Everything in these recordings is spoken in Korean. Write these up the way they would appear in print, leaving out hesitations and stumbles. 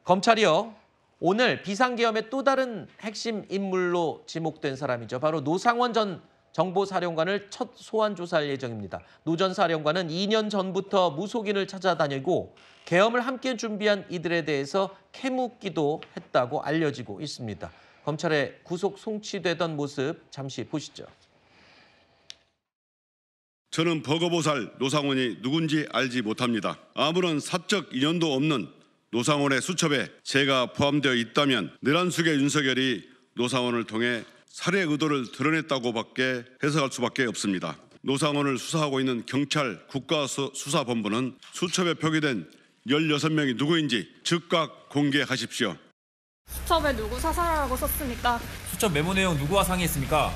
검찰이요. 오늘 비상계엄의 또 다른 핵심 인물로 지목된 사람이죠. 바로 노상원 전 정보사령관을 첫 소환 조사할 예정입니다. 노 전 사령관은 2년 전부터 무속인을 찾아다니고 계엄을 함께 준비한 이들에 대해서 캐묻기도 했다고 알려지고 있습니다. 검찰에 구속 송치되던 모습 잠시 보시죠. 저는 버거보살 노상원이 누군지 알지 못합니다. 아무런 사적 인연도 없는 노상원의 수첩에 제가 포함되어 있다면 내란숙의 윤석열이 노상원을 통해 살해 의도를 드러냈다고밖에 해석할 수밖에 없습니다. 노상원을 수사하고 있는 경찰 국가수사본부는 수첩에 표기된 16명이 누구인지 즉각 공개하십시오. 수첩에 누구 사살하라고 썼습니까? 수첩 메모 내용 누구와 상의했습니까?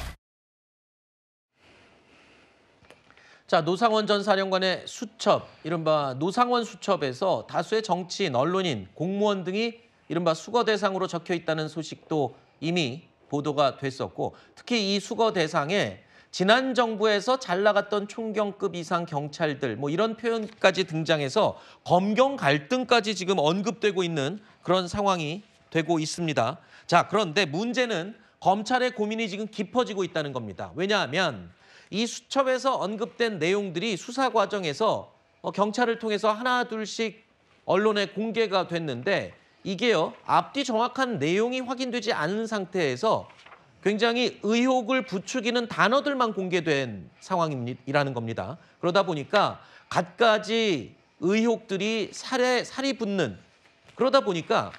자, 노상원 전 사령관의 수첩, 이른바 노상원 수첩에서 다수의 정치인, 언론인, 공무원 등이 이른바 수거 대상으로 적혀 있다는 소식도 이미 보도가 됐었고, 특히 이 수거 대상에 지난 정부에서 잘 나갔던 총경급 이상 경찰들 이런 표현까지 등장해서 검경 갈등까지 지금 언급되고 있는 그런 상황이 되고 있습니다. 자, 그런데 문제는 검찰의 고민이 지금 깊어지고 있다는 겁니다. 왜냐하면 이 수첩에서 언급된 내용들이 수사 과정에서 경찰을 통해서 하나 둘씩 언론에 공개가 됐는데 이게요, 앞뒤 정확한 내용이 확인되지 않은 상태에서 굉장히 의혹을 부추기는 단어들만 공개된 상황이라는 겁니다. 그러다 보니까 갖가지 의혹들이 살이 붙는, 그러다 보니까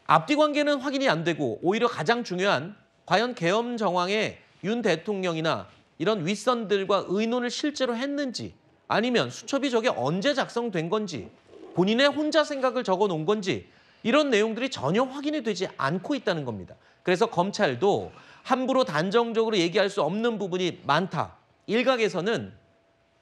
앞뒤 관계는 확인이 안 되고 오히려 가장 중요한 과연 계엄 정황에 윤 대통령이나 이런 윗선들과 의논을 실제로 했는지, 아니면 수첩이 저게 언제 작성된 건지, 본인의 혼자 생각을 적어놓은 건지, 이런 내용들이 전혀 확인이 되지 않고 있다는 겁니다. 그래서 검찰도 함부로 단정적으로 얘기할 수 없는 부분이 많다. 일각에서는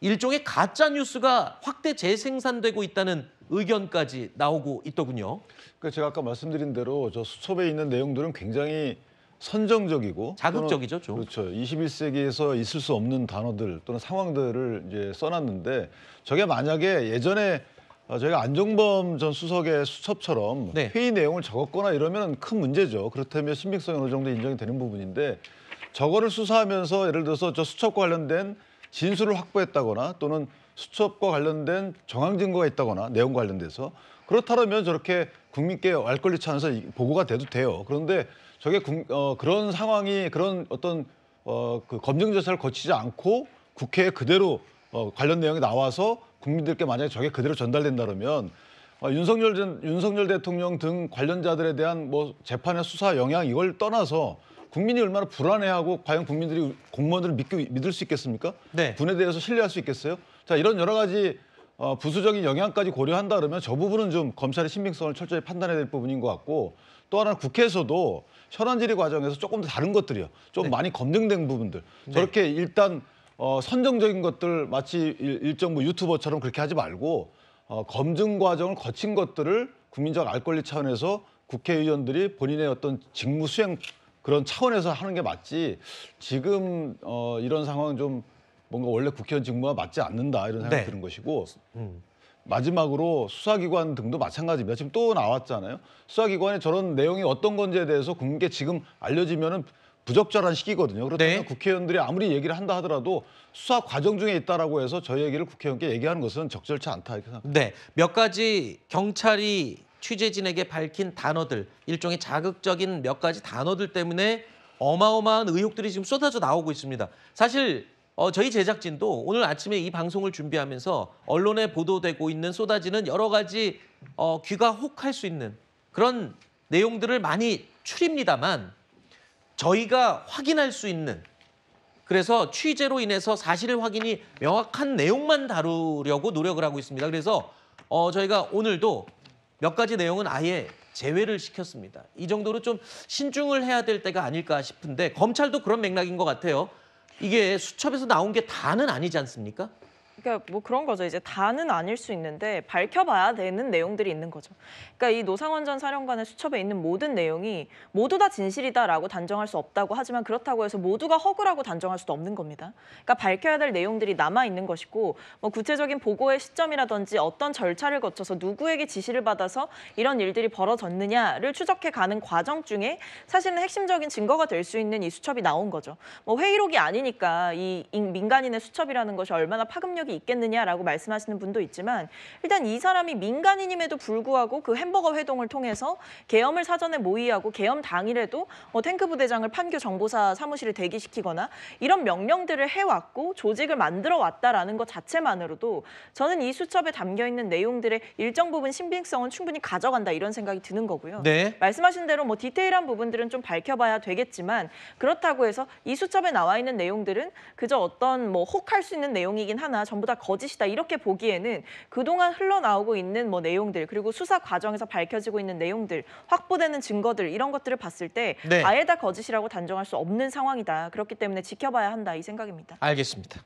일종의 가짜 뉴스가 확대 재생산되고 있다는 의견까지 나오고 있더군요. 그러니까 제가 아까 말씀드린 대로 저 수첩에 있는 내용들은 굉장히 선정적이고 자극적이죠, 좀. 그렇죠. 21세기에서 있을 수 없는 단어들 또는 상황들을 이제 써놨는데 저게 만약에 예전에 저희가 안종범 전 수석의 수첩처럼 네. 회의 내용을 적었거나 이러면 큰 문제죠. 그렇다면 신빙성이 어느 정도 인정이 되는 부분인데 저거를 수사하면서 예를 들어서 저 수첩과 관련된 진술을 확보했다거나 또는 수첩과 관련된 정황 증거가 있다거나 내용과 관련돼서 그렇다면 저렇게 국민께 알 권리 차원에서 보고가 돼도 돼요. 그런데 저게 그런 상황이 그런 어떤 그 검증 절차를 거치지 않고 국회에 그대로 관련 내용이 나와서 국민들께 만약에 저게 그대로 전달된다면 윤석열 대통령 등 관련자들에 대한 재판의 수사 영향 이걸 떠나서 국민이 얼마나 불안해하고 과연 국민들이 공무원들을 믿을 수 있겠습니까? 네. 군에 대해서 신뢰할 수 있겠어요? 자, 이런 여러 가지 부수적인 영향까지 고려한다 그러면 저 부분은 좀 검찰의 신빙성을 철저히 판단해야 될 부분인 것 같고, 또 하나는 국회에서도 현안 질의 과정에서 조금 더 다른 것들이요. 좀 네. 많이 검증된 부분들. 네. 저렇게 일단 선정적인 것들 마치 일정 유튜버처럼 그렇게 하지 말고 검증 과정을 거친 것들을 국민적 알 권리 차원에서 국회의원들이 본인의 어떤 직무 수행 그런 차원에서 하는 게 맞지, 지금 이런 상황은 좀 뭔가 원래 국회의원 직무와 맞지 않는다 이런 생각이 네. 드는 것이고, 마지막으로 수사기관 등도 마찬가지입니다. 지금 또 나왔잖아요. 수사기관에 저런 내용이 어떤 건지에 대해서 국민께 지금 알려지면은 부적절한 시기거든요. 그렇다면 네. 국회의원들이 아무리 얘기를 한다 하더라도 수사 과정 중에 있다라고 해서 저희 얘기를 국회의원께 얘기하는 것은 적절치 않다 이렇게 생각합니다. 네, 몇 가지 경찰이 취재진에게 밝힌 단어들, 일종의 자극적인 몇 가지 단어들 때문에 어마어마한 의혹들이 지금 쏟아져 나오고 있습니다. 사실 저희 제작진도 오늘 아침에 이 방송을 준비하면서 언론에 보도되고 있는 쏟아지는 여러 가지 귀가 혹할 수 있는 그런 내용들을 많이 추립니다만, 저희가 확인할 수 있는, 그래서 취재로 인해서 사실 확인이 명확한 내용만 다루려고 노력을 하고 있습니다. 그래서 저희가 오늘도 몇 가지 내용은 아예 제외를 시켰습니다. 이 정도로 좀 신중을 해야 될 때가 아닐까 싶은데 검찰도 그런 맥락인 것 같아요. 이게 수첩에서 나온 게 다는 아니지 않습니까? 그러니까 뭐 그런 거죠. 이제 다는 아닐 수 있는데 밝혀봐야 되는 내용들이 있는 거죠. 그러니까 이 노상원 전 사령관의 수첩에 있는 모든 내용이 모두 다 진실이다라고 단정할 수 없다고 하지만 그렇다고 해서 모두가 허구라고 단정할 수도 없는 겁니다. 그러니까 밝혀야 될 내용들이 남아 있는 것이고 뭐 구체적인 보고의 시점이라든지 어떤 절차를 거쳐서 누구에게 지시를 받아서 이런 일들이 벌어졌느냐를 추적해 가는 과정 중에 사실은 핵심적인 증거가 될 수 있는 이 수첩이 나온 거죠. 뭐 회의록이 아니니까 이 민간인의 수첩이라는 것이 얼마나 파급력이 있겠느냐라고 말씀하시는 분도 있지만 일단 이 사람이 민간인임에도 불구하고 그 햄버거 회동을 통해서 계엄을 사전에 모의하고 계엄 당일에도 탱크 부대장을 판교 정보사 사무실에 대기시키거나 이런 명령들을 해왔고 조직을 만들어 왔다라는 것 자체만으로도 저는 이 수첩에 담겨 있는 내용들의 일정 부분 신빙성은 충분히 가져간다 이런 생각이 드는 거고요. 네. 말씀하신 대로 뭐 디테일한 부분들은 좀 밝혀봐야 되겠지만 그렇다고 해서 이 수첩에 나와 있는 내용들은 그저 어떤 뭐 혹할 수 있는 내용이긴 하나 전부 다 거짓이다 이렇게 보기에는 그동안 흘러나오고 있는 뭐 내용들 그리고 수사 과정에서 밝혀지고 있는 내용들 확보되는 증거들 이런 것들을 봤을 때 네. 아예 다 거짓이라고 단정할 수 없는 상황이다. 그렇기 때문에 지켜봐야 한다 이 생각입니다. 알겠습니다.